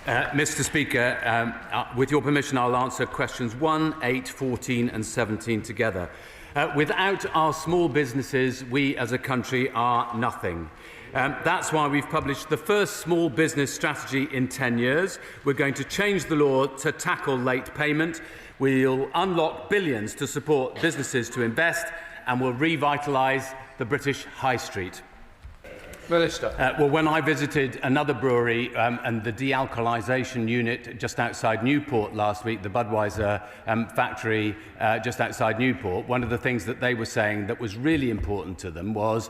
Mr. Speaker, with your permission, I'll answer questions 1, 8, 14 and 17 together. Without our small businesses, we as a country are nothing. That's why we've published the first small business strategy in 10 years. We're going to change the law to tackle late payment. We'll unlock billions to support businesses to invest, and we'll revitalise the British High Street. Minister. Well, when I visited another brewery and the dealcoholisation unit just outside Newport last week, the Budweiser factory just outside Newport, one of the things that they were saying that was really important to them was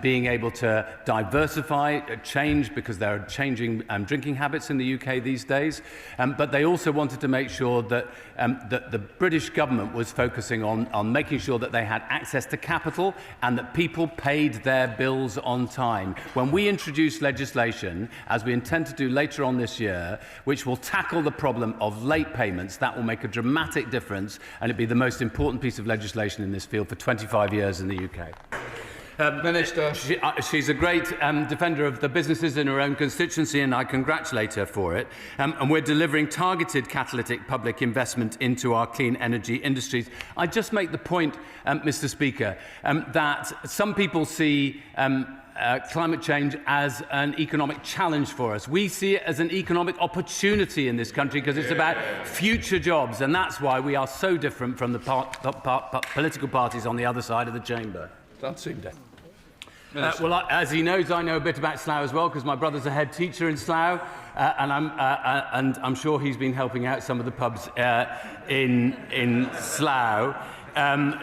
being able to diversify, change, because there are changing drinking habits in the UK these days. But they also wanted to make sure that, that the British government was focusing on making sure that they had access to capital and that people paid their bills on time. When we introduce legislation, as we intend to do later on this year, which will tackle the problem of late payments, that will make a dramatic difference, and it'll be the most important piece of legislation in this field for 25 years in the UK. Minister. She's a great defender of the businesses in her own constituency, and I congratulate her for it. And we're delivering targeted catalytic public investment into our clean energy industries. I just make the point, Mr. Speaker, that some people see climate change as an economic challenge for us. We see it as an economic opportunity in this country because it's about future jobs, and that's why we are so different from the political parties on the other side of the chamber. Well, as he knows, I know a bit about Slough as well, because my brother's a head teacher in Slough, and I'm sure he's been helping out some of the pubs in Slough.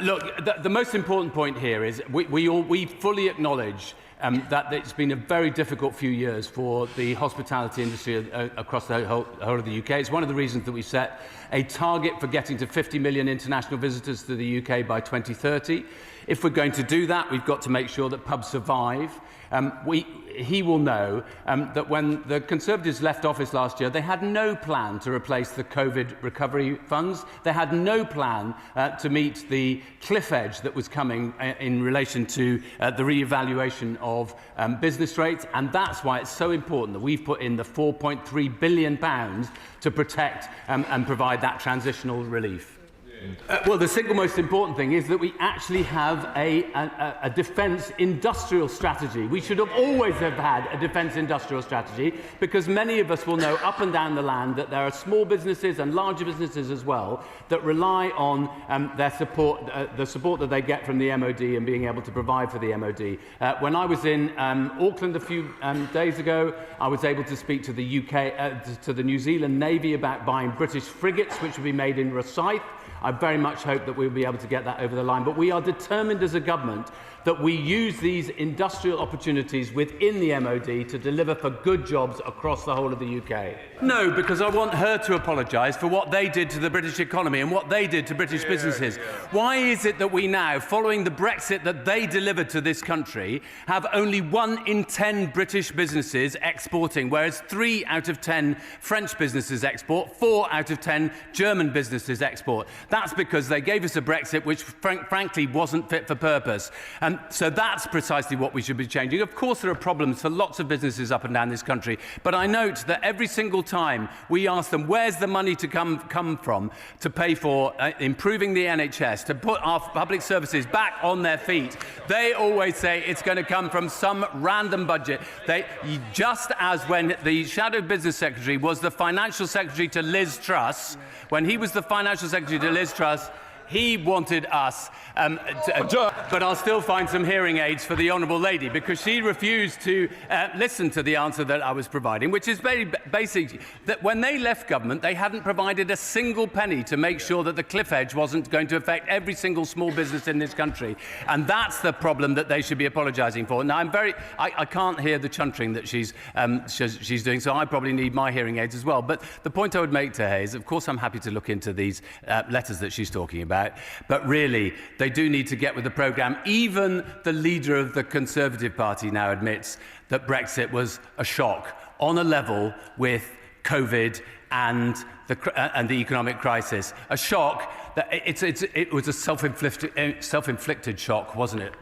Look, the most important point here is we fully acknowledge that it's been a very difficult few years for the hospitality industry across the whole of the UK. It's one of the reasons that we set a target for getting to 50 million international visitors to the UK by 2030. If we're going to do that, we've got to make sure that pubs survive. He will know that when the Conservatives left office last year, they had no plan to replace the COVID recovery funds. They had no plan to meet the cliff edge that was coming in relation to the re-evaluation of business rates. And that's why it's so important that we've put in the £4.3 billion to protect and provide that transitional relief. Well, the single most important thing is that we actually have a defence industrial strategy. We should have always have had a defence industrial strategy, because many of us will know up and down the land that there are small businesses and larger businesses as well that rely on their support, the support that they get from the MOD and being able to provide for the MOD. When I was in Auckland a few days ago, I was able to speak to the to the New Zealand Navy about buying British frigates, which will be made in Rosyth. I very much hope that we'll be able to get that over the line. But we are determined as a government that we use these industrial opportunities within the MOD to deliver for good jobs across the whole of the UK. No, because I want her to apologise for what they did to the British economy and what they did to British businesses. Why is it that we now, following the Brexit that they delivered to this country, have only 1 in 10 British businesses exporting, whereas 3 out of 10 French businesses export, 4 out of 10 German businesses export? That's because they gave us a Brexit which, frankly, wasn't fit for purpose. So that's precisely what we should be changing. Of course, there are problems for lots of businesses up and down this country, but I note that every single time we ask them where's the money to come from to pay for improving the NHS, to put our public services back on their feet, they always say it's going to come from some random budget. Just as when the Shadow Business Secretary was the Financial Secretary to Liz Truss, when he was the Financial Secretary to Liz Truss, he wanted us, but I'll still find some hearing aids for the Honourable Lady, because she refused to listen to the answer that I was providing, which is very basic, that when they left government, they hadn't provided a single penny to make sure that the cliff edge wasn't going to affect every single small business in this country. And that's the problem that they should be apologising for. Now, I can't hear the chuntering that she's doing, so I probably need my hearing aids as well. But the point I would make to her is, of course, I'm happy to look into these letters that she's talking about. But really, they do need to get with the programme. Even the leader of the Conservative Party now admits that Brexit was a shock on a level with COVID and the economic crisis. A shock that it was a self-inflicted shock, wasn't it?